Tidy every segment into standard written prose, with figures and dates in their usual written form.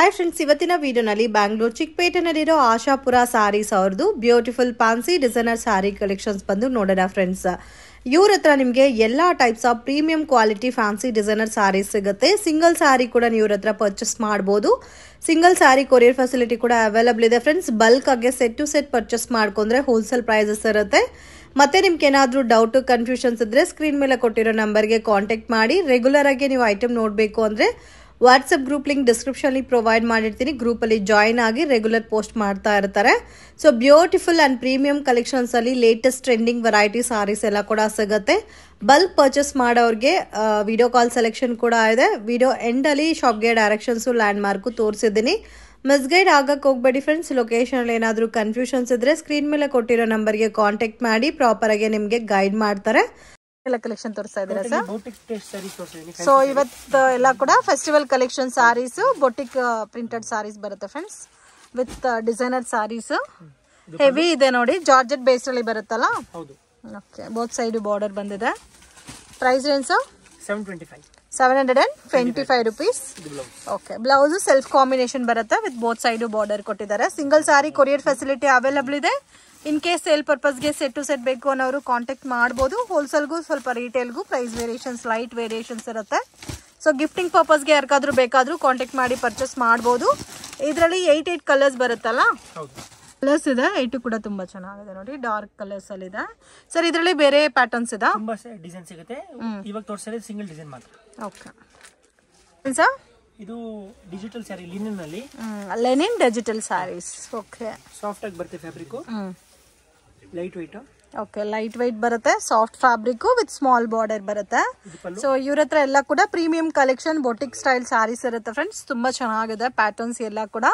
Hi friends, ಇವತ್ತಿನ ವಿಡಿಯೋನಲ್ಲಿ ಬ್ಯಾಂಗ್ಳೂರ್ ಚಿಕ್ಕಪೇಟೆನಲ್ಲಿರೋ ಆಶಾಪುರ ಸಾರೀಸ್ ಅವ್ರದ್ದು beautiful fancy designer sari collections ಬಂದು ನೋಡೋಣ ಫ್ರೆಂಡ್ಸ್. ಇವ್ರ ಹತ್ರ ನಿಮಗೆ ಎಲ್ಲ types of premium quality fancy designer sarees ಸಿಗುತ್ತೆ. ಸಿಂಗಲ್ ಸಾರಿ ಕೂಡ ನೀವು ಇವ್ರ ಹತ್ರ ಪರ್ಚೇಸ್ ಮಾಡ್ಬೋದು. ಸಿಂಗಲ್ ಸಾರಿ ಕೊರಿಯರ್ ಫೆಸಿಲಿಟಿ ಕೂಡ ಅವೈಲಬಲ್ ಇದೆ ಫ್ರೆಂಡ್ಸ್. ಬಲ್ಕ್ ಆಗಿ ಸೆಟ್ ಟು ಸೆಟ್ ಪರ್ಚೇಸ್ ಮಾಡ್ಕೊಂಡ್ರೆ ಹೋಲ್ಸೇಲ್ ಪ್ರೈಸಸ್ ಇರುತ್ತೆ. ಮತ್ತೆ ನಿಮ್ಗೆ ಏನಾದರೂ ಡೌಟ್ ಕನ್ಫ್ಯೂಷನ್ಸ್ ಇದ್ರೆ ಸ್ಕ್ರೀನ್ ಮೇಲೆ ಕೊಟ್ಟಿರೋ ನಂಬರ್ಗೆ ಕಾಂಟ್ಯಾಕ್ಟ್ ಮಾಡಿ. ರೆಗ್ಯುಲರ್ ಆಗಿ ನೀವು ಐಟಮ್ ನೋಡಬೇಕು ಅಂದರೆ WhatsApp group link description provide ಮಾಡಿರ್ತೀನಿ. ಗ್ರೂಪಲ್ಲಿ ಜಾಯಿನ್ ಆಗಿ ರೆಗ್ಯುಲರ್ ಪೋಸ್ಟ್ ಮಾಡ್ತಾ ಇರ್ತಾರೆ. So beautiful and premium collections ಅಲ್ಲಿ ಲೇಟೆಸ್ಟ್ ಟ್ರೆಂಡಿಂಗ್ ವೆರೈಟಿ ಸಾರೀಸ್ ಎಲ್ಲ ಕೂಡ ಸಿಗುತ್ತೆ. ಬಲ್ಕ್ ಪರ್ಚೇಸ್ ಮಾಡೋರಿಗೆ ವಿಡಿಯೋ ಕಾಲ್ ಸೆಲೆಕ್ಷನ್ ಕೂಡ ಇದೆ. ವಿಡಿಯೋ ಎಂಡಲ್ಲಿ ಶಾಪ್ಗೆ ಡೈರೆಕ್ಷನ್ಸು ಲ್ಯಾಂಡ್ ಮಾರ್ಕು ತೋರಿಸಿದ್ದೀನಿ. ಮಿಸ್ಗೈಡ್ ಆಗಕ್ಕೆ ಹೋಗಬೇಡಿ ಫ್ರೆಂಡ್ಸ್. ಲೊಕೇಶನಲ್ಲಿ ಏನಾದರೂ ಕನ್ಫ್ಯೂಷನ್ಸ್ ಇದ್ರೆ ಸ್ಕ್ರೀನ್ ಮೇಲೆ ಕೊಟ್ಟಿರೋ ನಂಬರ್ಗೆ ಕಾಂಟ್ಯಾಕ್ಟ್ ಮಾಡಿ. ಪ್ರಾಪರ್ ಆಗಿ ನಿಮಗೆ ಗೈಡ್ ಮಾಡ್ತಾರೆ. ಎಲ್ಲ ಕಲೆಕ್ಷನ್ ತೋರಿಸ್ತಾ ಇದ್ದೀರಾ ಸರ್? ಸೊ ಇವತ್ತು ಎಲ್ಲ ಕೂಡ festival collection saris, boutique printed saris ಬರುತ್ತೆ friends, with designer saris. Heavy ಇದೆ ನೋಡಿ, ಜಾರ್ಜೆಟ್ ಬೇಸ್ ಅಲ್ಲಿ ಬರುತ್ತಲ್ಲ. ಓಕೆ, ಬೋತ್ ಸೈಡ್ ಬಾರ್ಡರ್ ಬಂದಿದೆ. Price range 725 rupees. Okay, blouse self combination ಬರುತ್ತೆ ವಿತ್ ಬೋತ್ ಸೈಡ್ ಬಾರ್ಡರ್ ಕೊಟ್ಟಿದ್ದಾರೆ. Single sari courier facility available ಇದೆ. ಇನ್ ಕೇಸ್ ಸೇಲ್ ಪರ್ಪಸ್ಗೆ ಸೆಟ್ ಟು ಸೆಟ್ ಬೇಕು ಅನ್ನೋರು ಕಾಂಟ್ಯಾಕ್ಟ್ ಮಾಡ್ಬೋದು. ಹೋಲ್ಸೇಲ್ಗೂ ಸ್ವಲ್ಪ ರಿಟೇಲ್ಗೂ ಪ್ರೈಸ್ ವೇರಿಯೇಷನ್ಸ್, ಲೈಟ್ ವೇರಿಯೇಷನ್ಸ್ ಇರುತ್ತೆ. ಸೊ ಗಿಫ್ಟಿಂಗ್ ಪರ್ಪಸ್ಗೆ ಯಾರಿಗಾದ್ರೂ ಬೇಕಾದರೂ ಕಾಂಟ್ಯಾಕ್ಟ್ ಮಾಡಿ ಪರ್ಚೇಸ್ ಮಾಡ್ಬೋದು. ಇದರಲ್ಲಿ 8 ಕಲರ್ಸ್ ಬರುತ್ತಲ್ಲ, ಕಲರ್ಸ್ ಇದೆ. 8 ಕೂಡ ತುಂಬಾ ಚೆನ್ನಾಗಿದೆ ನೋಡಿ, ಡಾರ್ಕ್ ಕಲರ್ಸ್ ಅಲ್ಲಿ ಇದೆ. ಸರ್ ಇದರಲ್ಲಿ ಬೇರೆ ಪ್ಯಾಟರ್ನ್ಸ್ ಇದೆ, ತುಂಬಾ ಡಿಸೈನ್ ಸಿಗುತ್ತೆ. ಇವಾಗ ತೋರಿಸಿರೋದು ಸಿಂಗಲ್ ಡಿಸೈನ್ ಮಾತ್ರ. ಓಕೆ ಸರ್, ಇದು ಡಿಜಿಟಲ್ ಸ್ಯಾರಿ, ಲಿನನ್ ಅಲ್ಲಿ, linen digital saris. Okay, soft ಆಗಿ ಬರುತ್ತೆ fabric, light weight. Okay, light weight ಬರುತ್ತೆ, soft fabric with small border ಬರುತ್ತೆ. ಸೊ ಇವ್ರ ಹತ್ರ ಎಲ್ಲ ಕೂಡ premium collection boutique style saris ಇರುತ್ತೆ ಫ್ರೆಂಡ್ಸ್. ತುಂಬಾ ಚೆನ್ನಾಗಿದೆ ಪ್ಯಾಟರ್ನ್ಸ್ ಎಲ್ಲ ಕೂಡ.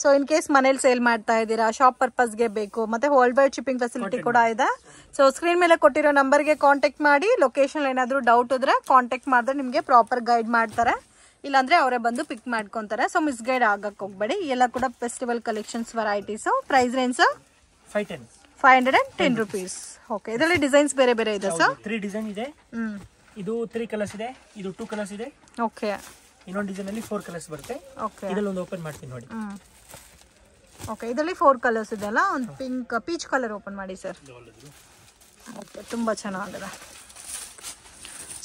ಸೊ ಇನ್ ಕೇಸ್ ಮನೇಲಿ ಸೇಲ್ ಮಾಡ್ತಾ ಇದ್ದೀರಾ, ಶಾಪ್ ಪರ್ಪಸ್ಗೆ ಬೇಕು, ಮತ್ತೆ ವರ್ಲ್ಡ್ ವೈಡ್ ಶಿಪ್ಪಿಂಗ್ ಫೆಸಿಲಿಟಿ ಕೂಡ ಇದೆ. ಸೊ ಸ್ಕ್ರೀನ್ ಮೇಲೆ ಕೊಟ್ಟಿರೋ ನಂಬರ್ಗೆ ಕಾಂಟ್ಯಾಕ್ಟ್ ಮಾಡಿ. ಲೊಕೇಶನ್ ಏನಾದರೂ ಡೌಟ್ ಇದ್ರೆ ಕಾಂಟ್ಯಾಕ್ಟ್ ಮಾಡಿದ್ರೆ ನಿಮಗೆ ಪ್ರಾಪರ್ ಗೈಡ್ ಮಾಡ್ತಾರೆ, ಇಲ್ಲಾಂದ್ರೆ ಅವರೇ ಬಂದು ಪಿಕ್ ಮಾಡ್ಕೊಂತಾರೆ. ಸೊ ಮಿಸ್ ಗೈಡ್ ಆಗಕ್ಕೆ ಹೋಗ್ಬೇಡಿ. ಎಲ್ಲ ಕೂಡ festival collections varieties. Price range 510 rupees. Okay, ಇದರಲ್ಲಿ ಡಿಸೈನ್ಸ್ ಬೇರೆ ಬೇರೆ ಇದೆ ಸರ್? 3 ಡಿಸೈನ್ ಇದೆ. ಇದು 3 ಕಲರ್ಸ್ ಇದೆ, ಇದು 2 ಕಲರ್ಸ್ ಇದೆ. ಓಕೆ, ಇನ್ನೊಂದು ಡಿಸೈನ್ ಅಲ್ಲಿ 4 ಕಲರ್ಸ್ ಬರುತ್ತೆ. ಓಕೆ, ಇದರಲ್ಲಿ ಒಂದು ಓಪನ್ ಮಾಡ್ತೀನಿ ನೋಡಿ. ಓಕೆ, ಇದರಲ್ಲಿ 4 ಕಲರ್ಸ್ ಇದೆ ಅಲ್ಲ. ಒಂದು ಪಿಂಕ್, ಪೀಚ್ ಕಲರ್ ಓಪನ್ ಮಾಡಿ ಸರ್. ಓಕೆ, ತುಂಬಾ ಚೆನ್ನಾಗಿದೆ.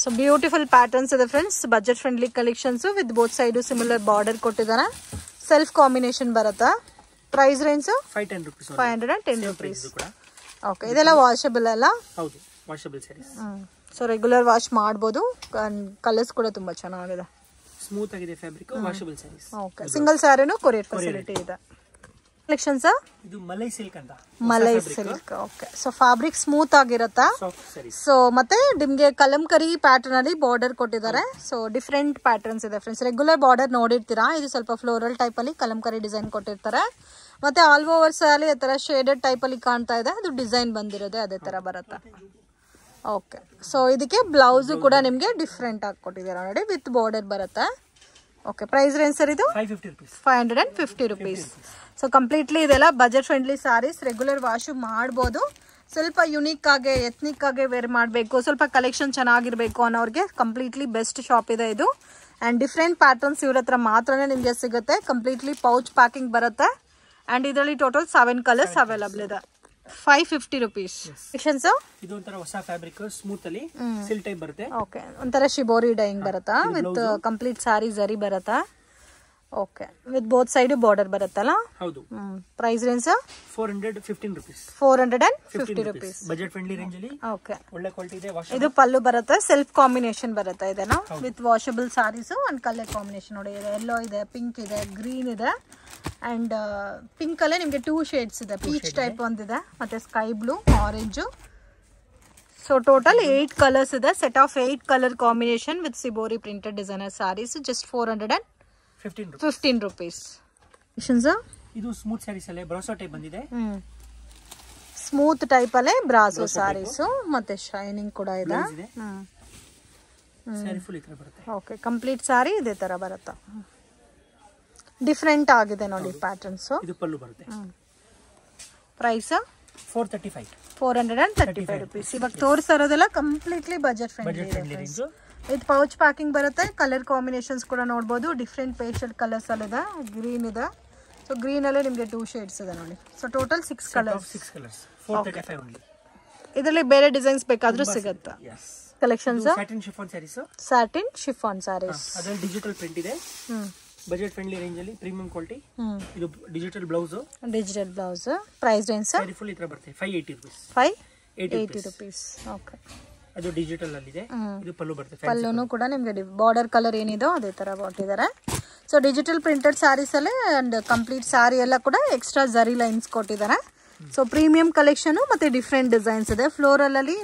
ಸೊ ಬ್ಯೂಟಿಫುಲ್ ಪ್ಯಾಟರ್ನ್ಸ್ ಇದೆ friends. Budget friendly collections with both side similar border ಕೊಟ್ಟಿದ್ದಾರೆ. ಸೆಲ್ಫ್ ಕಾಂಬಿನೇಷನ್ ಬರುತ್ತೆ. Price range 510 rupees. ಓಕೆ, ಇದೆಲ್ಲ ವಾಷಬಲ್ ಅಲ್ಲ? ಹೌದು, washable saris. So regular wash ಮಾಡಬಹುದು. ಕಲರ್ಸ್ ಕೂಡ ತುಂಬಾ ಚೆನ್ನಾಗಿದೆ, ಸ್ಮೂತ್ ಆಗಿದೆ fabric, washable saris. Okay, single ಸ್ಯಾರಿನೂ ಕೊರಿಯರ್ ಫೆಸಿಲಿಟಿ ಇದೆ. ಕಲೆಕ್ಷನ್ಸ್ ಇದು ಮಲೈ ಸಿಲ್ಕ್ ಅಂತ. Malai silk. Okay, so fabric smooth ಆಗಿರುತ್ತಾ? So ಮತ್ತೆ ನಿಮ್ಗೆ ಕಲಂಕರಿ ಪ್ಯಾಟರ್ನ್ ಅಲ್ಲಿ ಬಾರ್ಡರ್ ಕೊಟ್ಟಿದ್ದಾರೆ. ಸೊ ಡಿಫ್ರೆಂಟ್ ಪ್ಯಾಟರ್ನ್ಸ್ ಇದೆ ಫ್ರೆಂಡ್ಸ್. ರೆಗ್ಯುಲರ್ ಬಾರ್ಡರ್ ನೋಡಿರ್ತೀರಾ, ಇದು ಸ್ವಲ್ಪ ಫ್ಲೋರಲ್ ಟೈಪ್ ಅಲ್ಲಿ ಕಲಂಕರಿ ಡಿಸೈನ್ ಕೊಟ್ಟಿರ್ತಾರೆ. ಮತ್ತೆ ಆಲ್ ಓವರ್ ಸ್ಯಾರಿ ಆ ತರ ಶೇಡೆಡ್ ಟೈಪ್ ಅಲ್ಲಿ ಕಾಣ್ತಾ ಇದೆ. ಅದು ಡಿಸೈನ್ ಬಂದಿರೋದೆ ಅದೇ ತರ ಬರುತ್ತೆ. ಓಕೆ, ಸೊ ಇದಕ್ಕೆ ಬ್ಲೌಸ್ ಕೂಡ ನಿಮ್ಗೆ ಡಿಫ್ರೆಂಟ್ ಆಗಿ ಕೊಟ್ಟಿದ್ದಾರೆ ನೋಡಿ, ವಿತ್ ಬಾರ್ಡರ್ ಬರುತ್ತೆ. ಓಕೆ, ಪ್ರೈಸ್ ರೇಂಜ್ ಸರ್ ಇದು 550 rupees. ಸೊ ಕಂಪ್ಲೀಟ್ಲಿ ಇದೆಲ್ಲ budget friendly sarees. Regular wash ಮಾಡ್ಬೋದು. ಸ್ವಲ್ಪ ಯುನೀಕ್ ಆಗಿ, ಎತ್ನಿಕ್ ಆಗಿ ವೇರ್ ಮಾಡಬೇಕು, ಸ್ವಲ್ಪ ಕಲೆಕ್ಷನ್ ಚೆನ್ನಾಗಿರ್ಬೇಕು ಅನ್ನೋರಿಗೆ ಕಂಪ್ಲೀಟ್ಲಿ ಬೆಸ್ಟ್ ಶಾಪ್ ಇದೆ ಇದು. ಆ್ಯಂಡ್ ಡಿಫ್ರೆಂಟ್ ಪ್ಯಾಟರ್ನ್ಸ್ ಇವ್ರ ಹತ್ರ ಮಾತ್ರನೇ ನಿಮಗೆ ಸಿಗುತ್ತೆ. ಕಂಪ್ಲೀಟ್ಲಿ ಪೌಚ್ ಪ್ಯಾಕಿಂಗ್ ಬರುತ್ತೆ. ಆ್ಯಂಡ್ ಇದರಲ್ಲಿ ಟೋಟಲ್ 7 ಕಲರ್ಸ್ ಅವೈಲಬಲ್ ಇದೆ. 550 rupees. ಇದು ಒಂಥರ ಹೊಸ ಫ್ಯಾಬ್ರಿಕ್, ಸ್ಮೂತ್ ಅಲ್ಲಿ ಸಿಲ್ಕ್ ಟೈಪ್ ಬರುತ್ತೆ. ಓಕೆ, ಒಂಥರ ಶಿಬೋರಿ ಡೈಯಿಂಗ್ ಬರುತ್ತಾ, ವಿತ್ ಕಂಪ್ಲೀಟ್ ಸಾರಿ ಜರಿ ಬರುತ್ತಾ. Okay, with both side border ಬರುತ್ತಲ್ಲ. ಹೌದು. Price range 450 rupees. Budget friendly range ಅಲ್ಲಿ. ಓಕೆ, ಒಳ್ಳೆ ಕ್ವಾಲಿಟಿ ಇದೆ. ಇದು ಪಲ್ಲು ಬರುತ್ತೆ, ಸೆಲ್ಫ್ ಕಾಂಬಿನೇಷನ್ ಬರುತ್ತೆ ಇದೆನಾ, with washable sarees. And colour combination ನೋಡಿ, ಯೆಲ್ಲೋ ಇದೆ, ಪಿಂಕ್ ಇದೆ, ಗ್ರೀನ್ ಇದೆ. ಅಂಡ್ ಪಿಂಕ್ ಅಲ್ಲೇ ನಿಮ್ಗೆ 2 ಶೇಡ್ಸ್ ಇದೆ. ಪೀಚ್ ಟೈಪ್ ಒಂದಿದೆ, ಮತ್ತೆ sky blue, orange. So total 8 colours ಇದೆ. Set of 8 colour combination with shibori printed designer saris. Just 415 rupees. ಇದು ಸ್ಮೂತ್ ಸ್ಯಾರೀಸ್ ಅಲ್ಲೇ ಬ್ರಾಸೋ ಟೈಪ್ ಬಂದಿದೆ. ಸ್ಮೂತ್ ಟೈಪ್ ಅಲ್ಲೇ ಬ್ರಾಸೋ ಸಾರೀಸ್, ಮತ್ತೆ ಶೈನಿಂಗ್ ಕೂಡ ಇದೆ. ಓಕೆ, ಕಂಪ್ಲೀಟ್ ಸಾರಿ ಇದೇ ತರ ಬರುತ್ತೆ. ಡಿಫ್ರೆಂಟ್ ಆಗಿದೆ ನೋಡಿ ಪ್ಯಾಟರ್ನ್ಸ್. ಇದು ಪಲ್ಲು ಬರುತ್ತೆ. Price 435 rupees. ಇವಾಗ ತೋರಿಸಿರೋದೆಲ್ಲ ಕಂಪ್ಲೀಟ್ಲಿ ಬಜೆಟ್ ಫ್ರೆಂಡ್ಲಿ ಇದೆ. ವಿತ್ ಪೌಚ್ ಪ್ಯಾಕಿಂಗ್ ಬರುತ್ತೆ. ಕಲರ್ ಕಾಂಬಿನೇಷನ್ಸ್ ಕೂಡ ನೋಡ್ಬೋದು. ಡಿಫ್ರೆಂಟ್ ಪೇಸ್ಟಲ್ ಕಲರ್ಸ್ ಅಲ್ಲಿ ಇದೆ. ಗ್ರೀನ್ ಇದೆ. ಸೊ ಗ್ರೀನ್ ಅಲ್ಲಿ ನಿಮಗೆ 2 ಶೇಡ್ಸ್ ಇದೆ ನೋಡಿ. So total 6 colours. 6 colours 435 only. ಇದರಲ್ಲಿ ಬೇರೆ ಡಿಸೈನ್ಸ್ ಬೇಕಾದ್ರೂ ಸಿಗುತ್ತೆ. Collections satin chiffon sarees. Satin chiffon sarees. ಅದರಲ್ಲಿ ಡಿಜಿಟಲ್ ಪ್ರಿಂಟ್ ಇದೆ. ಬಜೆಟ್ ಫ್ರೆಂಡ್ಲಿ ರೇಂಜ್ ಅಲ್ಲಿ ಪ್ರೀಮಿಯಂ ಕ್ವಾಲಿಟಿ. ಇದು digital blouse. Digital blouse. Price range sir full ಇತರ ಬರುತ್ತೆ 580 ರೂಪೀಸ್. 580 ರೂಪೀಸ್. ಓಕೆ. ಅದು ಡಿಜಿಟಲ್ ಅಲ್ಲಿ ಇದೆ. ಇದು ಪಲ್ಲು ಬರುತ್ತೆ. ಪಲ್ಲುನು ಕೂಡ ನಿಮಗೆ ಬಾರ್ಡರ್ ಕಲರ್ ಏನಿದೆ ಅದೇ ತರ ಕೊಟ್ಟಿದ್ದಾರೆ. ಸೊ ಡಿಜಿಟಲ್ ಪ್ರಿಂಟೆಡ್ ಸ್ಯಾರೀಸ್ ಅಲ್ಲಿ ಅಂಡ್ ಕಂಪ್ಲೀಟ್ ಸ್ಯಾರಿ ಎಲ್ಲ ಕೂಡ ಎಕ್ಸ್ಟ್ರಾ ಜರಿ ಲೈನ್ಸ್ ಕೊಟ್ಟಿದ್ದಾರೆ. ಸೊ ಪ್ರೀಮಿಯಂ ಕಲೆಕ್ಷನ್ ಮತ್ತೆ ಡಿಫ್ರೆಂಟ್ ಡಿಸೈನ್ಸ್ ಇದೆ. ಫ್ಲೋರಲ್ ಅಲ್ಲಿ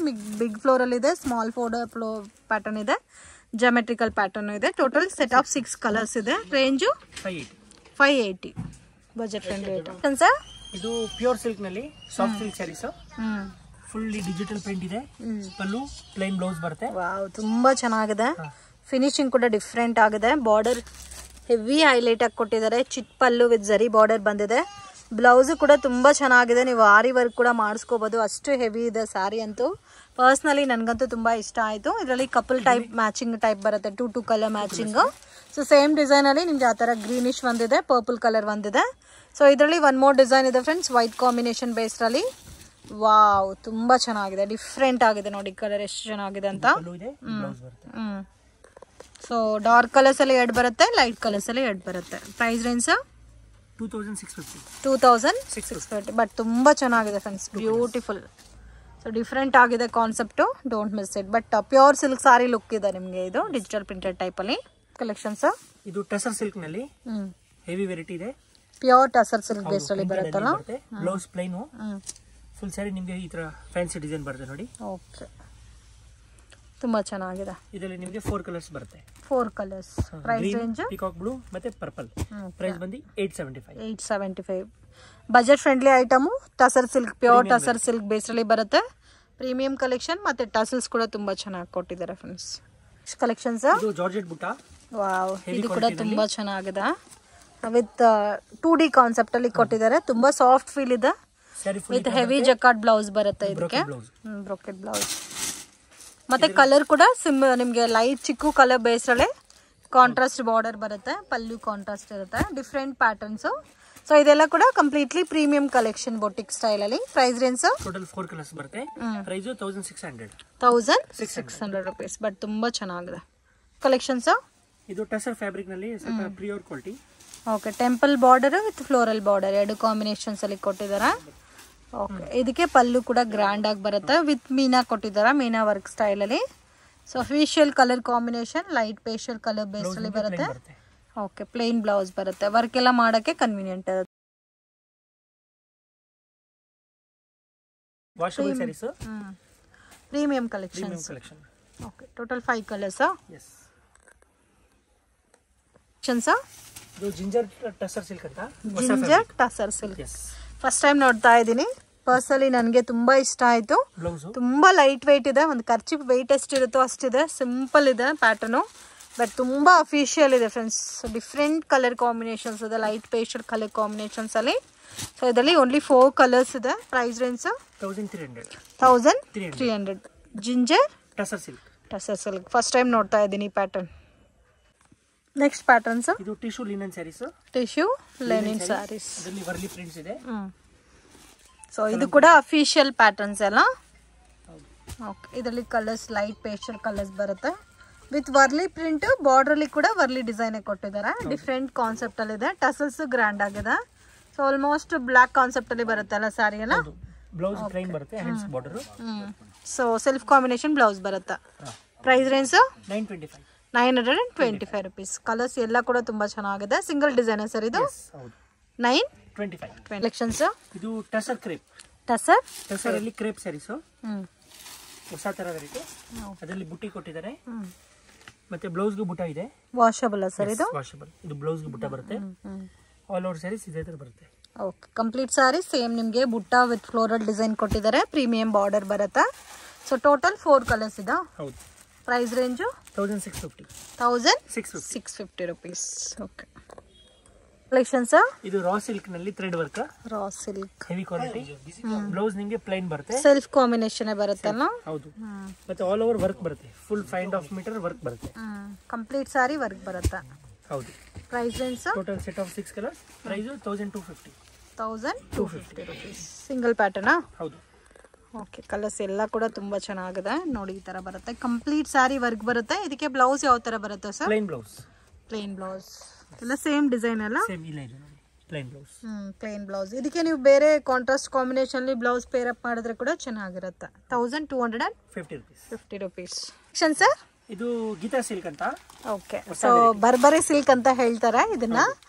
ಬಿಗ್ ಫ್ಲೋರಲ್ ಇದೆ, ಸ್ಮಾಲ್ ಫ್ಲೋರ್ ಪ್ಯಾಟರ್ನ್ ಇದೆ, ಜಾಮೆಟ್ರಿಕಲ್ ಪ್ಯಾಟರ್ನ್ ಇದೆ. ಟೋಟಲ್ ಸೆಟ್ ಆಫ್ 6 ಕಲರ್ಸ್ ಇದೆ. Range 580. Budget friendly item sir. ಇದು ಪ್ಯೂರ್ ಸಿಲ್ಕ್ ನಲ್ಲಿ soft silk sarees. Fully digital print ಇದೆ. ಪಲ್ಲು ಪ್ಲೇನ್ ಬ್ಲೌಸ್ ಬರುತ್ತೆ. ವಾವ್, ತುಂಬಾ ಚೆನ್ನಾಗಿದೆ. ಫಿನಿಶಿಂಗ್ ಕೂಡ ಡಿಫ್ರೆಂಟ್ ಆಗಿದೆ. ಬಾರ್ಡರ್ ಹೆವಿ ಹೈಲೈಟ್ ಆಗಿ ಕೊಟ್ಟಿದ್ದಾರೆ. ಚಿಕ್ಕ ಪಲ್ಲು ವಿತ್ ಜರಿ ಬಾರ್ಡರ್ ಬಂದಿದೆ. ಬ್ಲೌಸ್ ಕೂಡ ತುಂಬಾ ಚೆನ್ನಾಗಿದೆ. ನೀವು ಆರಿ ವರ್ಕ್ ಕೂಡ ಮಾಡಿಸ್ಕೋಬಹುದು, ಅಷ್ಟು ಹೆವಿ ಇದೆ ಸ್ಯಾರಿ ಅಂತೂ. ಪರ್ಸ್ನಲಿ ನನಗಂತೂ ತುಂಬಾ ಇಷ್ಟ ಆಯ್ತು. ಇದರಲ್ಲಿ ಕಪಲ್ ಟೈಪ್ ಮ್ಯಾಚಿಂಗ್ ಟೈಪ್ ಬರುತ್ತೆ, 2 colour matching. So same design ಅಲ್ಲಿ ನಿಮ್ಗೆ ಆ ತರ ಗ್ರೀನಿಶ್ ಒಂದಿದೆ, ಪರ್ಪಲ್ ಕಲರ್ ಒಂದಿದೆ. ಸೊ ಇದರಲ್ಲಿ 1 ಮೋರ್ ಡಿಸೈನ್ ಇದೆ ಫ್ರೆಂಡ್ಸ್, ವೈಟ್ ಕಾಂಬಿನೇಷನ್ ಬೇಸ್ ಅಲ್ಲಿ. ವಾವ್, ತುಂಬಾ ಚೆನ್ನಾಗಿದೆ. ಡಿಫ್ರೆಂಟ್ ಆಗಿದೆ ನೋಡಿ ಕಲರ್ ಎಷ್ಟು ಚೆನ್ನಾಗಿದೆ ಅಂತ. ಸೊ ಡಾರ್ಕ್ ಕಲರ್ಸ್ ಅಲ್ಲಿ 2 ಬರುತ್ತೆ, ಲೈಟ್ ಕಲರ್ಸ್ ಅಲ್ಲಿ 2 ಬರುತ್ತೆ. Price range 2650. ಬಟ್ ತುಂಬಾ ಚೆನ್ನಾಗಿದೆ ಫ್ರೆಂಡ್ಸ್, ಬ್ಯೂಟಿಫುಲ್. ಸೊ ಡಿಫ್ರೆಂಟ್ ಆಗಿದೆ concept, don't miss it. But pure silk sorry look ಇದೆ ನಿಮಗೆ. ಇದು ಡಿಜಿಟಲ್ ಪ್ರಿಂಟೆಡ್ ಟೈಪ್ ಅಲ್ಲಿ ಕಲೆಕ್ಷನ್ಸ್. ಇದು ಟಸರ್ ಸಿಲ್ಕ್ ನಲ್ಲಿ ಹೆವಿ ವೆರೈಟಿ ಇದೆ. ಪ್ಯೂರ್ ಟಸರ್ ಸಿಲ್ಕ್ ಬೇಸ್ ಅಲ್ಲಿ ಬರುತ್ತಲ್ಲ. ಬ್ಲೌಸ್ ಪ್ಲೈನ್, ಫುಲ್ ಸ್ಯಾರಿ ನಿಮಗೆ ಈ ತರ ಫ್ಯಾನ್ಸಿ ಡಿಸೈನ್ ಬರುತ್ತೆ ನೋಡಿ. ಓಕೆ, ತುಂಬಾ ಚೆನ್ನಾಗಿದೆ. ಇದರಲ್ಲಿ ನಿಮಗೆ 4 ಕಲರ್ಸ್ ಬರುತ್ತೆ. 4 colours. Price range peacock blue ಮತ್ತೆ ಪರ್ಪಲ್. ಪ್ರೈಸ್ ಬಂದು 875. Budget friendly item. Tussar silk, pure tussar silk base ಅಲ್ಲಿ ಬರುತ್ತೆ. ಪ್ರೀಮಿಯಂ ಕಲೆಕ್ಷನ್ ಮತ್ತೆ ಟಸಲ್ಸ್ ಕೂಡ ತುಂಬಾ ಚೆನ್ನಾಗಿ ಕೊಟ್ಟಿದ್ದಾರೆ ಫ್ರೆಂಡ್ಸ್. ಕಲೆಕ್ಷನ್ಸ್ ಇದು ಜಾರ್ಜೆಟ್ ಬುಟ್ಟ. ವಾವ್, ಇದು ಕೂಡ ತುಂಬಾ ಚೆನ್ನಾಗಿದೆ. ವಿತ್ 2D ಕಾನ್ಸೆಪ್ಟ್ ಅಲ್ಲಿ ಕೊಟ್ಟಿದ್ದಾರೆ. ತುಂಬಾ ಸಾಫ್ಟ್ ಫೀಲ್ ಇದೆ. ವಿತ್ ಹೆವಿ ಜಕಾರ್ಡ್ ಬ್ಲೌಸ್ ಬರುತ್ತೆ ಇದಕ್ಕೆ. ಬ್ರೋಕೆಟ್ ಬ್ಲೌಸ್ ಮತ್ತೆ ಕಲರ್ ಕೂಡ ನಿಮ್ಗೆ ಲೈಟ್ ಚಿಕ್ಕು ಕಲರ್ ಬೇಸ್ ಅಲ್ಲಿ ಕಾಂಟ್ರಾಸ್ಟ್ ಬಾರ್ಡರ್ ಬರುತ್ತೆ. ಪಲ್ಲು ಕಾಂಟ್ರಾಸ್ಟ್ ಇರುತ್ತೆ. Different patterns. ಸೊ ಇದೆಲ್ಲ ಕೂಡ completely premium collection boutique style ಅಲ್ಲಿ. ಪ್ರೈಸ್ ರೇಂಜ್ ಟೋಟಲ್ 4 ಕಲರ್ಸ್ ಬರುತ್ತೆ. Price 1600 rupees. ಬಟ್ ತುಂಬಾ ಚೆನ್ನಾಗಿದೆ ಕಲೆಕ್ಷನ್ಸ್. ಇದು ಟಸರ್ ಫ್ಯಾಬ್ರಿಕ್ ನಲ್ಲಿ ಸ್ವಲ್ಪ pure quality. Okay, temple border with floral border 2 combinations ಅಲ್ಲಿ ಕೊಟ್ಟಿದ್ದಾರೆ. ಓಕೆ, ಇದಕ್ಕೆ ಪಲ್ಲು ಕೂಡ ಗ್ರ್ಯಾಂಡ್ ಆಗಿ ಬರುತ್ತೆ. ವಿತ್ ಮೀನಾ ಕೊಟ್ಟಿದ್ದಾರೆ, ಮೀನಾ ವರ್ಕ್ ಸ್ಟೈಲ್ ಅಲ್ಲಿ. So official colour combination light pastel colour base ಅಲ್ಲಿ ಬರುತ್ತೆ. ಓಕೆ, ಪ್ಲೇನ್ ಬ್ಲೌಸ್ ಬರುತ್ತೆ. ವರ್ಕ್ ಎಲ್ಲ ಮಾಡಕ್ಕೆ ಕನ್ವೀನಿಯಂಟ್ ಇರುತ್ತೆ. Washable sarees, premium collections. Okay, total 5 colours. Yes. ಇದು ಜಿಂಜರ್ ಟಸರ್ ಸಿಲ್ಕ್ ಅಂತ. Ginger tussar silk first time ನೋಡ್ತಾ ಇದ್ದೀನಿ. ಪರ್ಸನಲಿ ನನಗೆ ತುಂಬಾ ಇಷ್ಟ ಆಯ್ತು. ತುಂಬಾ ಲೈಟ್ ವೆಯ್ಟ್ ಇದೆ. ಒಂದು ಕರ್ಚಿಪ್ ವೆಯ್ಟ್ ಎಷ್ಟಿರುತ್ತೋ ಅಷ್ಟಿದೆ. ಸಿಂಪಲ್ ಇದೆ ಪ್ಯಾಟರ್ನು, ಬಟ್ ತುಂಬಾ ಅಫಿಷಿಯಲ್ ಇದೆ ಫ್ರೆಂಡ್ಸ್. ಡಿಫ್ರೆಂಟ್ ಕಲರ್ ಕಾಂಬಿನೇಷನ್ಸ್ ಇದೆ, ಲೈಟ್ ಪೇಸ್ಟಲ್ ಕಲರ್ ಕಾಂಬಿನೇಷನ್ಸ್ ಅಲ್ಲಿ. ಸೊ ಇದರಲ್ಲಿ ಓನ್ಲಿ 4 ಕಲರ್ಸ್ ಇದೆ. Price range 1300. Ginger tussar silk first time ನೋಡ್ತಾ ಇದ್ದೀನಿ ಪ್ಯಾಟರ್ನ್. ನೆಕ್ಸ್ಟ್ ಪ್ಯಾಟರ್ನ್ಸ್ ಇದು ಟಿಶ್ಯೂ ಲಿನನ್ ಸ್ಯಾರೀಸ್. ಇದರಲ್ಲಿ ವರ್ಲಿ ಪ್ರಿಂಟ್ಸ್ ಇದೆ. ಸೊ ಇದು ಕೂಡ ಅಫಿಷಿಯಲ್ ಪ್ಯಾಟರ್ನ್ಸ್ ಎಲ್ಲ. ಓಕೆ, ಇದರಲ್ಲಿ ಕಲರ್ಸ್ ಲೈಟ್ ಪೇಸ್ಟಲ್ ಕಲರ್ಸ್ ಬರುತ್ತೆ. ವಿತ್ ವರ್ಲಿ ಪ್ರಿಂಟ್ ಬಾರ್ಡರ್ ಅಲ್ಲಿ ಕೂಡ ವರ್ಲಿ ಡಿಸೈನ್ ಕೊಟ್ಟಿದ್ದಾರೆ. ಡಿಫ್ರೆಂಟ್ ಕಾನ್ಸೆಪ್ಟ್ ಅಲ್ಲಿ ಇದೆ. ಟಸಲ್ಸ್ ಗ್ರ್ಯಾಂಡ್ ಆಗಿದೆ. ಸೊ ಆಲ್ಮೋಸ್ಟ್ ಬ್ಲಾಕ್ ಕಾನ್ಸೆಪ್ಟ್ ಅಲ್ಲಿ ಬರುತ್ತೆ ಅಲ್ಲ ಸ್ಯಾರಿ ಎಲ್ಲ. ಬ್ಲೌಸ್ ಪ್ಲೈನ್ ಬರುತ್ತೆ, hands border. So self combination blouse ಬರುತ್ತೆ. Price range 925 rupees. ಕಲರ್ಸ್ ಎಲ್ಲ ಕೂಡ ತುಂಬಾ ಚೆನ್ನಾಗಿದೆ. ಸಿಂಗಲ್ ಡಿಸೈನ್ ಸರ್ ಇದು. 925 ಕಲೆಕ್ಷನ್ಸ್. ಇದು ಟಸರ್ ಕ್ರೇಪ್. ಟಸರ್ ಅಲ್ಲಿ ಕ್ರೇಪ್ ಸ್ಯಾರೀಸ್. ಹೊಸ ತರ ವೆರೈಟಿ. ಅದರಲ್ಲಿ ಬುಟ್ಟಿ ಕೊಟ್ಟಿದ್ದಾರೆ. ಮತ್ತೆ ಬ್ಲೌಸ್ ಗೆ ಬುಟ್ಟ ಇದೆ. ವಾಷಬಲ್ ಸರ್ ಇದು. ವಾಷಬಲ್. ಇದು ಬ್ಲೌಸ್ ಗೆ ಬುಟ್ಟ ಬರುತ್ತೆ. ಆಲ್ ಓವರ್ ಸ್ಯಾರೀಸ್ ಇದೇ ತರ ಬರುತ್ತೆ. ಓಕೆ, ಕಂಪ್ಲೀಟ್ ಸ್ಯಾರಿ ಸೇಮ್ ನಿಮಗೆ ಬುಟ್ಟ ವಿತ್ ಫ್ಲೋರಲ್ ಡಿಸೈನ್ ಕೊಟ್ಟಿದ್ದಾರೆ. ಪ್ರೀಮಿಯಂ ಬಾರ್ಡರ್ ಬರುತ್ತೆ. ಸೊ ಟೋಟಲ್ 4 ಕಲರ್ಸ್ ಇದೆ. ಹೌದು. Price range 1650 rupees. Okay, collections ಇದು ರಾ ಸಿಲ್ಕ್ ನಲ್ಲಿ thread work, raw silk heavy quality. Blouse ನಿಮಗೆ ಪ್ಲೈನ್ ಬರುತ್ತೆ, ಸೆಲ್ಫ್ ಕಾಂಬಿನೇಷನ್ ಬರುತ್ತಲ್ಲ. ಹೌದು. ಮತ್ತೆ ಆಲ್ ಓವರ್ ವರ್ಕ್ ಬರುತ್ತೆ, ಫುಲ್ 5.5 ಮೀಟರ್ ವರ್ಕ್ ಬರುತ್ತೆ. ಕಂಪ್ಲೀಟ್ ಸಾರಿ ವರ್ಕ್ ಬರುತ್ತೆ. ಹೌದು. Price range total set of 6 colours. Price 1250. 1250 rupees. Single ಪ್ಯಾಟರ್ನಾ? ಹೌದು. ಓಕೆ, ಕಲರ್ಸ್ ಎಲ್ಲ ಕೂಡ ತುಂಬಾ ಚೆನ್ನಾಗಿದೆ ನೋಡಿ. ಈ ತರ ಬರುತ್ತೆ, ಕಂಪ್ಲೀಟ್ ಸಾರಿ ವರ್ಕ್ ಬರುತ್ತೆ. ಇದಕ್ಕೆ ಬ್ಲೌಸ್ ಯಾವ ತರ ಬರುತ್ತೆ sir? Plain blouse. Plain blouse ಎಲ್ಲ ಸೇಮ್ ಡಿಸೈನ್ ಅಲ್ಲ? ಸೇಮ್ ಇಲ್ಲ, ಇದು ನೋಡಿ ಪ್ಲೇನ್ ಬ್ಲೌಸ್. Plain blouse. ಇದಕ್ಕೆ ನೀವು ಬೇರೆ ಕಾಂಟ್ರಾಸ್ಟ್ ಕಾಂಬಿನೇಷನ್ ಅಲ್ಲಿ ಬ್ಲೌಸ್ ಪೇರ್ ಅಪ್ ಮಾಡಿದ್ರೆ ಕೂಡ ಚೆನ್ನಾಗಿರುತ್ತೆ. 1250 rupees. ಸರ್ ಇದು ಗೀತಾ ಸಿಲ್ಕ್ ಅಂತ. ಓಕೆ, ಸೊ ಬರ್ಬರಿ ಸಿಲ್ಕ್ ಅಂತ ಹೇಳ್ತಾರೆ ಇದನ್ನ.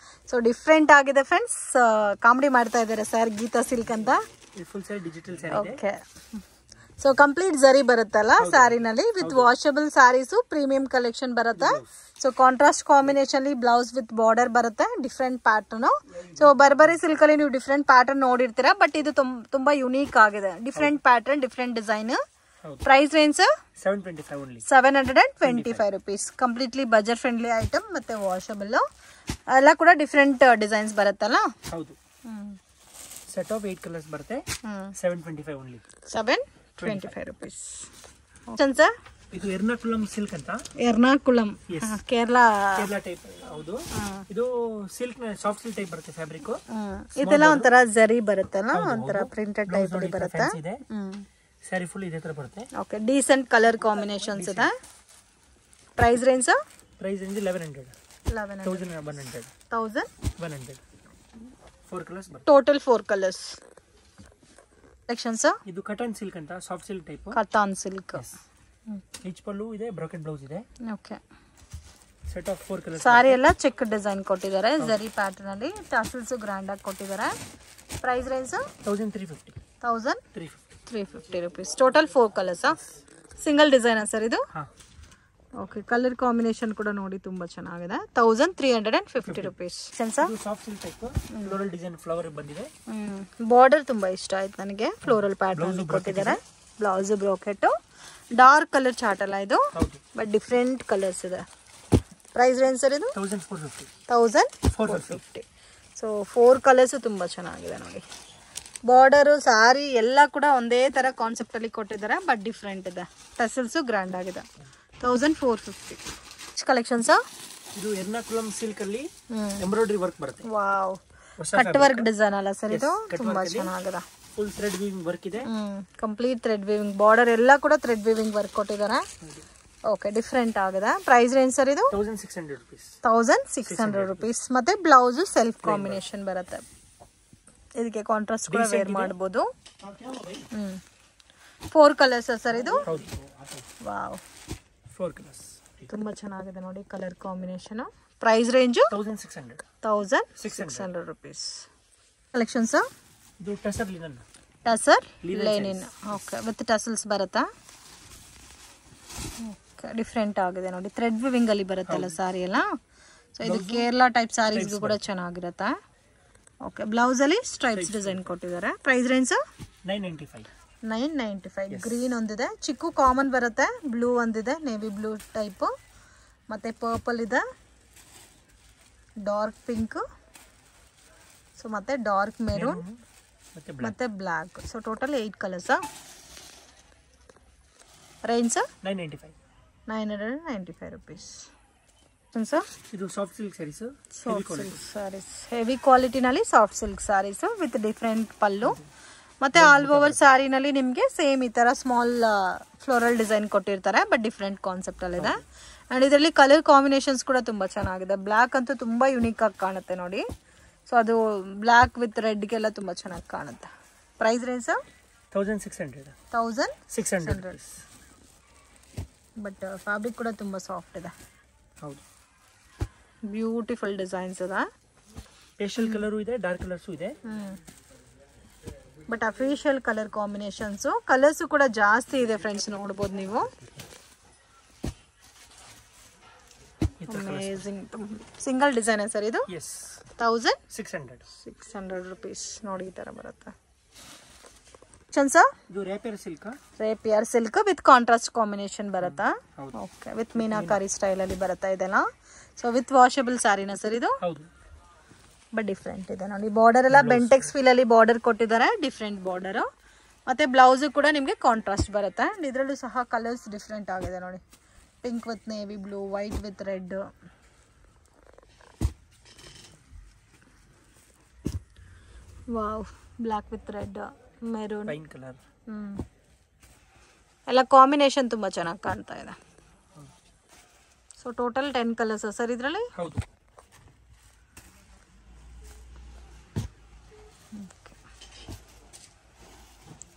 ಸೊ ಡಿಫ್ರೆಂಟ್ ಆಗಿದೆ ಫ್ರೆಂಡ್ಸ್. ಕಾಮಿಡಿ ಮಾಡ್ತಾ ಇದ್ದಾರೆ ಸರ್, ಗೀತಾ ಸಿಲ್ಕ್ ಅಂತ. ಫುಲ್ ಸೈಡ್ ಡಿಜಿಟಲ್ ಸ್ಯಾರಿ ಇದೆ. ಓಕೆ, ಸೊ ಕಂಪ್ಲೀಟ್ ಜರಿ ಬರುತ್ತಲ್ಲ ಸ್ಯಾರಿನಲ್ಲಿ. With washable saris, premium collection ಬರುತ್ತೆ. So contrast combination blouse with border ಬರುತ್ತೆ, different pattern. So Burberry silk ಅಲ್ಲಿ ನೀವು ಡಿಫ್ರೆಂಟ್ ಪ್ಯಾಟರ್ನ್ ನೋಡಿರ್ತೀರಾ, ಬಟ್ ಇದು ತುಂಬಾ ಯುನೀಕ್ ಆಗಿದೆ. Different pattern, different design. Price range 725 rupees. Completely budget friendly item, ಮತ್ತೆ ವಾಷಬಲ್ ಎಲ್ಲ ಕೂಡ ಡಿಫ್ರೆಂಟ್ ಡಿಸೈನ್ಸ್ ಬರುತ್ತಲ್ಲ. ಹೌದು. ಸೆಟ್ ಆಫ್ 8 ಕಲರ್ಸ್ ಬರುತ್ತೆ. 725 only. 725 rupees. ಸರ್ ಇದು ಎರ್ನಾಕುಲಂ ಸಿಲ್ಕ್ ಅಂತ. ಎರ್ನಾಕುಲಂ, ಕೇರಳ ಟೈಪ್. ಹೌದು. ಇದು ಸಿಲ್ಕ್ ಸಾಫ್ಟ್ ಸಿಲ್ಕ್ ಟೈಪ್ ಬರುತ್ತೆ ಫ್ಯಾಬ್ರಿಕ್. ಇದೆಲ್ಲ ಒಂಥರ ಜರಿ ಬರುತ್ತಲ್ಲ, ಒಂಥರ ಪ್ರಿಂಟೆಡ್ ಟೈಪ್ ಅಲ್ಲಿ ಬರುತ್ತೆ. ಸ್ಯಾರಿ ಫುಲ್ ಇದೇ ತರ ಬರುತ್ತೆ. ಓಕೆ, ಡೀಸೆಂಟ್ ಕಲರ್ ಕಾಂಬಿನೇಷನ್ಸ್ ಇದೆ. Price range 1100. 1100. 4 ಕಲರ್ಸ್ ಬರುತ್ತೆ. Total 4 colours. ಕಲೆಕ್ಷನ್ಸ್ ಇದು ಕಟನ್ ಸಿಲ್ಕ್ ಅಂತ, soft silk type. Katan silk. Rich pallu ಇದೆ, ಬ್ರೋಕೆಟ್ ಬ್ಲೌಸ್ ಇದೆ. Okay, set of 4 colours. Sari ಎಲ್ಲ ಚೆಕ್ ಡಿಸೈನ್ ಕೊಟ್ಟಿದ್ದಾರೆ, ಜರಿ ಪ್ಯಾಟರ್ನ್ ಅಲ್ಲಿ. ಟಸಲ್ಸ್ ಗ್ರ್ಯಾಂಡ್ ಆಗಿ ಕೊಟ್ಟಿದ್ದಾರೆ. Price range 1350 rupees. Total 4 colours. Single design sir ಇದು? ಓಕೆ, ಕಲರ್ ಕಾಂಬಿನೇಷನ್ ಕೂಡ ನೋಡಿ ತುಂಬಾ ಚೆನ್ನಾಗಿದೆ. 1350 rupees. Soft silk type, floral design flower ಬಂದಿದೆ. ಬಾರ್ಡರ್ ತುಂಬಾ ಇಷ್ಟ ಆಯ್ತು ನನಗೆ. ಫ್ಲೋರಲ್ ಪ್ಯಾಟರ್ನ್ ಕೊಟ್ಟಿದ್ದಾರೆ. Blouse brocade, dark colour chart ಅಲ್ಲ ಇದು, ಬಟ್ ಡಿಫ್ರೆಂಟ್ ಕಲರ್ಸ್ ಇದೆ. ಪ್ರೈಸ್ ರೇಂಜ್ ಸರ್ ಇದು? 1450. ಸೊ 4 ಕಲರ್ಸ್ ತುಂಬಾ ಚೆನ್ನಾಗಿದೆ ನೋಡಿ. ಬಾರ್ಡರು, ಸಾರಿ ಎಲ್ಲ ಕೂಡ ಒಂದೇ ತರ ಕಾನ್ಸೆಪ್ಟ್ ಅಲ್ಲಿ ಕೊಟ್ಟಿದ್ದಾರೆ, ಬಟ್ ಡಿಫ್ರೆಂಟ್ ಇದೆ. ಟಸಲ್ಸ್ ಗ್ರ್ಯಾಂಡ್ ಆಗಿದೆ. 1450. ಕಲೆಕ್ಷನ್ಸ್. ಇದು ಎರ್ನಾಕುಲಂ ಸಿಲ್ಕ್ ಅಲ್ಲಿ ಎಂಬ್ರಾಯ್ಡರಿ ವರ್ಕ್ ಬರುತ್ತೆ. ವಾವ್, ಕಟ್ ವರ್ಕ್ ಡಿಸೈನ್ ಅಲ್ಲ ಸರ್ ಇದು? ತುಂಬಾ ಚೆನ್ನಾಗಿದೆ. ಫುಲ್ ಥ್ರೆಡ್ ವೀವಿಂಗ್ ವರ್ಕ್ ಇದೆ. ಕಂಪ್ಲೀಟ್ ಥ್ರೆಡ್ ವೀವಿಂಗ್, ಬಾರ್ಡರ್ ಎಲ್ಲ ಕೂಡ ಥ್ರೆಡ್ ವೀವಿಂಗ್ ವರ್ಕ್ ಕೊಟ್ಟಿದ್ದಾರೆ. ಓಕೆ, ಡಿಫ್ರೆಂಟ್ ಆಗಿದೆ. ಪ್ರೈಸ್ ರೇಂಜ್ ಸರ್ ಇದು? 1600 rupees. ಮತ್ತೆ ಬ್ಲೌಸ್ ಸೆಲ್ಫ್ ಕಾಂಬಿನೇಷನ್ ಬರುತ್ತೆ. ಇದಕ್ಕೆ ಕಾಂಟ್ರಾಸ್ಟ್ ಕೂಡ ವೇರ್ ಮಾಡಬಹುದು. 4 ಕಲರ್ಸ್ ಸರ್ ಇದು? Wow, 4 colours. ತುಂಬಾ ಚೆನ್ನಾಗಿದೆ ನೋಡಿ colour combination. Price range 1600 rupees. Collections. ಇದು tussar linen. Tussar linen. Okay, with tassels ಬರುತ್ತಾ? ಓಕೆ, ಡಿಫ್ರೆಂಟ್ ಆಗಿದೆ ನೋಡಿ. ಥ್ರೆಡ್ ವಿವಿಂಗ್ ಅಲ್ಲಿ ಬರುತ್ತಲ್ಲ ಸಾರಿ ಎಲ್ಲ. ಸೊ ಇದು ಕೇರಳ ಟೈಪ್ ಸಾರೀಸ್ಗೂ ಕೂಡ ಚೆನ್ನಾಗಿರುತ್ತೆ. ಓಕೆ, ಬ್ಲೌಸ್ ಅಲ್ಲಿ ಸ್ಟ್ರೈಪ್ಸ್ ಡಿಸೈನ್ ಕೊಟ್ಟಿದ್ದಾರೆ. Price range 995. ಗ್ರೀನ್ ಒಂದಿದೆ, ಚಿಕ್ಕು ಕಾಮನ್ ಬರುತ್ತೆ. ಬ್ಲೂ ಒಂದಿದೆ, ನೇವಿ ಬ್ಲೂ ಟೈಪ್. ಮತ್ತೆ ಪರ್ಪಲ್ ಇದೆ, ಡಾರ್ಕ್ ಪಿಂಕ್, ಸೊ ಮತ್ತೆ ಡಾರ್ಕ್ ಮೆರೂನ್, ಮತ್ತೆ black. So total 8 colours. Range 995 rupees. ಇದು ಸಾಫ್ಟ್ ಸಿಲ್ಕ್ ಸ್ಯಾರೀಸ್. ಹೆವಿ ಕ್ವಾಲಿಟಿನಲ್ಲಿ soft silk saris with different pallu. ಮತ್ತೆ ಆಲ್ ಓವರ್ ಸ್ಯಾರಿನಲ್ಲಿ ನಿಮಗೆ ಸೇಮ್ ಈ ತರ ಸ್ಮಾಲ್ ಫ್ಲೋರಲ್ ಡಿಸೈನ್ ಕೊಟ್ಟಿರ್ತಾರೆ, ಬಟ್ ಡಿಫ್ರೆಂಟ್ ಕಾನ್ಸೆಪ್ಟ್ ಅಲ್ಲಿ ಇದೆ. ಅಂಡ್ ಇದರಲ್ಲಿ ಕಲರ್ ಕಾಂಬಿನೇಷನ್ಸ್ ಕೂಡ ತುಂಬಾ ಚೆನ್ನಾಗಿದೆ. ಬ್ಲಾಕ್ ಅಂತೂ ತುಂಬಾ ಯುನೀಕ್ ಆಗಿ ಕಾಣುತ್ತೆ ನೋಡಿ. ಸೊ ಅದು ಬ್ಲಾಕ್ ವಿತ್ ರೆಡ್ಗೆಲ್ಲ ತುಂಬಾ ಚೆನ್ನಾಗಿ ಕಾಣುತ್ತೆ. Price range 1600. ಬಟ್ ಫ್ಯಾಬ್ರಿಕ್ ಕೂಡ ತುಂಬಾ ಸಾಫ್ಟ್ ಇದೆ. ಹೌದು, ಬ್ಯೂಟಿಫುಲ್ ಡಿಸೈನ್ಸ್ ಇದೆ. ಪೇಸ್ಟಲ್ ಕಲರ್ ಇದೆ, ಡಾರ್ಕ್ ಕಲರ್ಸ್ ಇದೆ. But official colour combinations, colours ಕೂಡ ಜಾಸ್ತಿ ಇದೆ ಫ್ರೆಂಡ್ಸ್, ನೋಡಬಹುದು ನೀವು. ಅಮೇಜಿಂಗ್. ಸಿಂಗಲ್ ಡಿಸೈನ್ ಸರ್ ಇದು? 1600 rupees. ನೋಡಿ ಈ ತರ ಬರುತ್ತೆ. ಇದು ರೇಪಿಯರ್ ಸಿಲ್ಕ್ ವಿತ್ ಕಾಂಟ್ರಾಸ್ಟ್ ಕಾಂಬಿನೇಷನ್ ಬರುತ್ತಾ? ಓಕೆ, ವಿತ್ ಮೀನಾಕಾರಿ ಸ್ಟೈಲ್ ಅಲ್ಲಿ ಬರುತ್ತಾ ಇದೆಲ್ಲ. ಸೊ ವಿತ್ ವಾಷಬಲ್ ಸ್ಯಾರಿನ ಸರ್ ಇದು? ಬಟ್ ಡಿಫ್ರೆಂಟ್ ಇದೆ ನೋಡಿ. ಬಾರ್ಡರ್ ಎಲ್ಲ ಬೆಂಟೆಕ್ಸ್ ಫೀಲ್ ಅಲ್ಲಿ ಬಾರ್ಡರ್ ಕೊಟ್ಟಿದ್ದಾರೆ, ಡಿಫ್ರೆಂಟ್ ಬಾರ್ಡರ್. ಮತ್ತೆ ಬ್ಲೌಸ್ ಕೂಡ ನಿಮಗೆ ಕಾಂಟ್ರಾಸ್ಟ್ ಬರುತ್ತೆ. ಇದರಲ್ಲೂ ಸಹ ಕಲರ್ಸ್ ಡಿಫ್ರೆಂಟ್ ಆಗಿದೆ ನೋಡಿ. Pink with navy blue, white with red, wow, black with red, maroon, pine colour. ಎಲ್ಲ ಕಾಂಬಿನೇಷನ್ ತುಂಬ ಚೆನ್ನಾಗಿ ಕಾಣ್ತಾ ಇದೆ. ಸೊ ಟೋಟಲ್ 10 ಕಲರ್ಸ್ ಸರ್ ಇದರಲ್ಲಿ? ಹೌದು.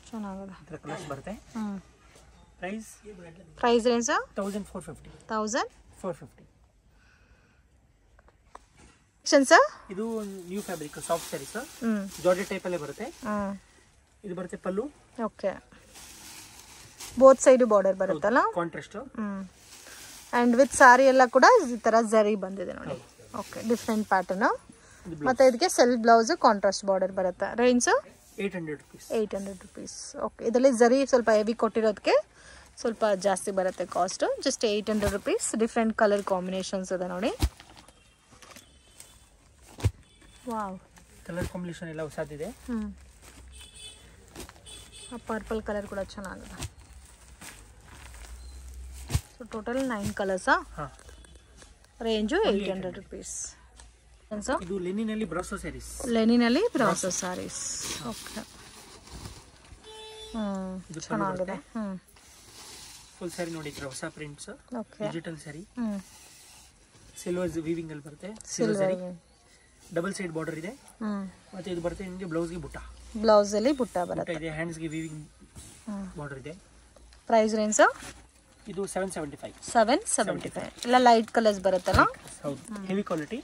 ಚೆನ್ನಾಗಿದೆ. ಇದರ ಕಲರ್ಸ್ ಬರುತ್ತೆ. Price range 1450. 1450 ಸರ್. ಇದು new fabric soft sarees, georgette type ಅಲ್ಲೇ ಬರುತ್ತೆ. ಇದು ಬರುತ್ತೆ pallu. Okay, both side border ಬರುತ್ತಲ್ಲ, ಕಾಂಟ್ರಾಸ್ಟ್. ಅಂಡ್ ವಿತ್ ಸಾರಿ ಎಲ್ಲ ಕೂಡ ಈ ತರ ಜರಿ ಬಂದಿದೆ ನೋಡಿ. Okay, different pattern. ಮತ್ತೆ ಇದಕ್ಕೆ ಸೆಲ್ಫ್ ಬ್ಲೌಸ್ ಕಾಂಟ್ರಾಸ್ಟ್ ಬಾರ್ಡರ್ ಬರುತ್ತೆ. Range 800 rupees. 800 rupees. ಓಕೆ, ಇದರಲ್ಲಿ ಜರಿ ಸ್ವಲ್ಪ ಹೆವಿ ಕೊಟ್ಟಿರೋದಕ್ಕೆ ಸ್ವಲ್ಪ ಜಾಸ್ತಿ ಬರುತ್ತೆ cost. Just 800 rupees. Different colour combinations ಇದೆ ನೋಡಿ. ವಾವ್, ಕಲರ್ ಕಾಂಬಿನೇಷನ್ ಎಲ್ಲ ಹೊಸದಿದೆ. ಪರ್ಪಲ್ ಕಲರ್ ಕೂಡ ಚೆನ್ನಾಗಿದೆ. So total 9 colours. Range 800 rupees. ಇದು ಲೆನಿನಲ್ಲಿ ಬ್ರಾಸೋ ಸ್ಯಾರೀಸ್. ಲೆನಿನಲ್ಲಿ ಬ್ರಾಸೋ ಸ್ಯಾರೀಸ್. ಓಕೆ, ಚೆನ್ನಾಗಿದೆ. ಫುಲ್ ಸ್ಯಾರಿ ನೋಡಿ, ಹೊಸ prints. Okay, digital sari, silver weaving ಅಲ್ಲಿ ಬರುತ್ತೆ. Silver sari, double side border ಇದೆ. ಮತ್ತೆ ಇದು ಬರುತ್ತೆ ನಿಮಗೆ ಬ್ಲೌಸ್ ಗೆ ಬುಟ್ಟ. ಬ್ಲೌಸ್ ಅಲ್ಲಿ ಬುಟ್ಟ ಬರುತ್ತೆ. ಇದೆ, ಹ್ಯಾಂಡ್ಸ್ ಗೆ ವೀವಿಂಗ್ ಬಾರ್ಡರ್ ಇದೆ. ಪ್ರೈಸ್ ರೇಂಜ್ ಇದು 775. 775. ಎಲ್ಲ ಲೈಟ್ ಕಲರ್ಸ್ ಬರುತ್ತಲ್ಲ. ಹೌದು, heavy quality.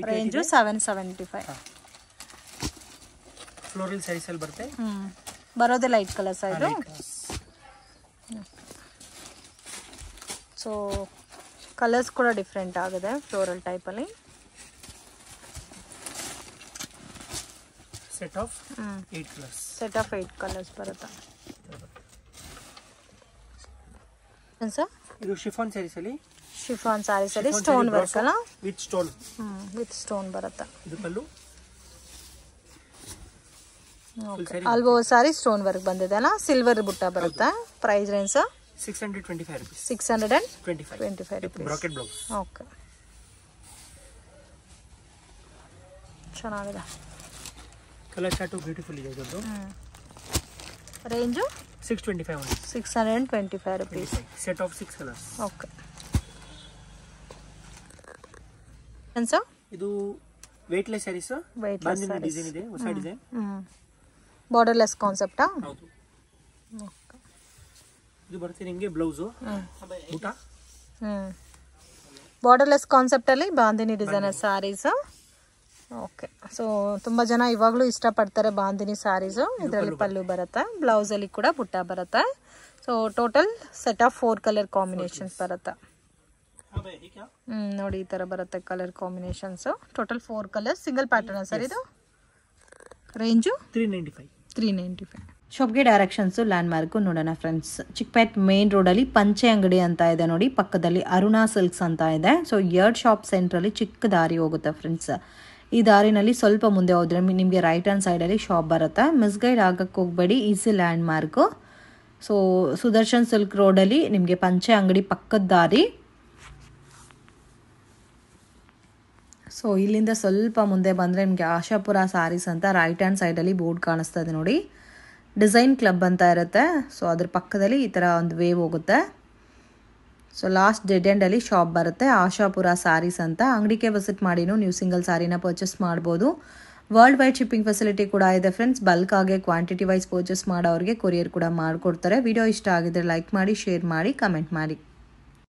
Range 775. Floral sarees ಅಲ್ಲಿ ಬರುತ್ತೆ. ಬರೋದೇ ಲೈಟ್ ಕಲರ್ಸ್ ಇದು. ಸೊ ಕಲರ್ಸ್ ಕೂಡ ಡಿಫ್ರೆಂಟ್ ಆಗಿದೆ ಫ್ಲೋರಲ್ ಟೈಪ್ ಅಲ್ಲಿ. Set of 8 colours. Set of 8 colours ಬರುತ್ತೆ. ಸರ್ ಇದು ಶಿಫಾನ್ ಸ್ಯಾರೀಸ್ ಅಲ್ಲಿ, ಶಿಫಾನ್ ಸ್ಯಾರೀಸ್ ಅಲ್ಲಿ ಸ್ಟೋನ್ ವರ್ಕ್ ಅಲ್ಲ, ವಿತ್ ಸ್ಟೋನ್. ವಿತ್ ಸ್ಟೋನ್ ಬರುತ್ತೆ. ಇದು ಪಲ್ಲು. ಆಲ್ಬೋ ಸಾರಿ ಸ್ಟೋನ್ ವರ್ಕ್ ಬಂದಿದೆ ಅಲ್ಲ, ಸಿಲ್ವರ್ ಬುಟ್ಟ ಬರುತ್ತೆ. Price range 625 rupees. 625 rupees. Brocade blouse. Okay, ಚೆನ್ನಾಗಿದೆ. ಕಲರ್ ಚಾರ್ಟ್ ಬ್ಯೂಟಿಫುಲ್ ಇದೆ ಇದೊಂದು. Range 625 only. 625 rupees. Set of 6 colors. Okay, sir ಇದು ವೇಟ್ಲೆಸ್ ಸ್ಯಾರೀಸ್. ವೇಟ್ಲೆಸ್ ಡಿಸೈನ್ ಇದೆ, ಹೊಸ ಡಿಸೈನ್. ಬಾರ್ಡರ್ಲೆಸ್ ಕಾನ್ಸೆಪ್ಟಾ? ಹೌದು. ಇದು ಬರುತ್ತೆ ನಿಮಗೆ ಬ್ಲೌಸ್ ಬುಟ್ಟ. ಬಾರ್ಡರ್ಲೆಸ್ ಕಾನ್ಸೆಪ್ಟ್ ಅಲ್ಲಿ bandhani designer sarees. Okay, so ತುಂಬ ಜನ ಇವಾಗಲೂ ಇಷ್ಟಪಡ್ತಾರೆ ಬಾಂದಿನಿ ಸ್ಯಾರೀಸು. ಇದರಲ್ಲಿ ಪಲ್ಲು ಬರುತ್ತೆ, ಬ್ಲೌಸ್ ಅಲ್ಲಿ ಕೂಡ ಬುಟ್ಟ ಬರುತ್ತೆ. So total set of 4 colour combinations ಬರುತ್ತೆ. ನೋಡಿ, ಈ ಥರ ಬರುತ್ತೆ colour combinations. Total 4 colours, single pattern sir ಇದು. ರೇಂಜು 395. ಶಾಪ್ಗೆ ಡೈರೆಕ್ಷನ್ಸು ಲ್ಯಾಂಡ್ ಮಾರ್ಕು ನೋಡೋಣ ಫ್ರೆಂಡ್ಸ್. ಚಿಕ್ಕಪೇಟ್ ಮೇನ್ ರೋಡಲ್ಲಿ ಪಂಚೆ ಅಂಗಡಿ ಅಂತ ಇದೆ ನೋಡಿ, ಪಕ್ಕದಲ್ಲಿ ಅರುಣಾ ಸಿಲ್ಕ್ಸ್ ಅಂತ ಇದೆ. ಸೊ 2 ಶಾಪ್ ಸೆಂಟ್ರಲ್ಲಿ ಚಿಕ್ಕ ದಾರಿ ಹೋಗುತ್ತೆ ಫ್ರೆಂಡ್ಸ್. ಈ ದಾರಿನಲ್ಲಿ ಸ್ವಲ್ಪ ಮುಂದೆ ಹೋದ್ರೆ ನಿಮಗೆ ರೈಟ್ ಹ್ಯಾಂಡ್ ಸೈಡಲ್ಲಿ ಶಾಪ್ ಬರುತ್ತೆ. ಮಿಸ್ಗೈಡ್ ಆಗಕ್ಕೆ ಹೋಗಬೇಡಿ, easy land mark. So Sudarshan silk ರೋಡಲ್ಲಿ ನಿಮಗೆ ಪಂಚೆ ಅಂಗಡಿ ಪಕ್ಕದ ದಾರಿ. ಸೊ ಇಲ್ಲಿಂದ ಸ್ವಲ್ಪ ಮುಂದೆ ಬಂದರೆ ನಿಮಗೆ ಆಶಾಪುರ ಸ್ಯಾರೀಸ್ ಅಂತ ರೈಟ್ ಹ್ಯಾಂಡ್ ಸೈಡಲ್ಲಿ ಬೋರ್ಡ್ ಕಾಣಿಸ್ತಾ ಇದೆ ನೋಡಿ. ಡಿಸೈನ್ ಕ್ಲಬ್ ಅಂತ ಇರುತ್ತೆ. ಸೊ ಅದ್ರ ಪಕ್ಕದಲ್ಲಿ ಈ ಥರ ಒಂದು ವೇವ್ ಹೋಗುತ್ತೆ. ಸೊ ಲಾಸ್ಟ್ ಡೆಡ್ ಎಂಡಲ್ಲಿ ಶಾಪ್ ಬರುತ್ತೆ, ಆಶಾಪುರ ಸ್ಯಾರೀಸ್ ಅಂತ. ಅಂಗಡಿಗೆ ವಿಸಿಟ್ ಮಾಡಿನೂ ನೀವು ಸಿಂಗಲ್ ಸ್ಯಾರಿನ ಪರ್ಚೇಸ್ ಮಾಡ್ಬೋದು. ವರ್ಲ್ಡ್ ವೈಡ್ ಶಿಪ್ಪಿಂಗ್ ಫೆಸಿಲಿಟಿ ಕೂಡ ಇದೆ ಫ್ರೆಂಡ್ಸ್. ಬಲ್ಕ್ ಆಗಿ ಕ್ವಾಂಟಿಟಿ ವೈಸ್ ಪರ್ಚೇಸ್ ಮಾಡೋರಿಗೆ ಕೊರಿಯರ್ ಕೂಡ ಮಾಡಿಕೊಡ್ತಾರೆ. ವಿಡಿಯೋ ಇಷ್ಟ ಆಗಿದ್ರೆ ಲೈಕ್ ಮಾಡಿ, ಶೇರ್ ಮಾಡಿ, ಕಮೆಂಟ್ ಮಾಡಿ.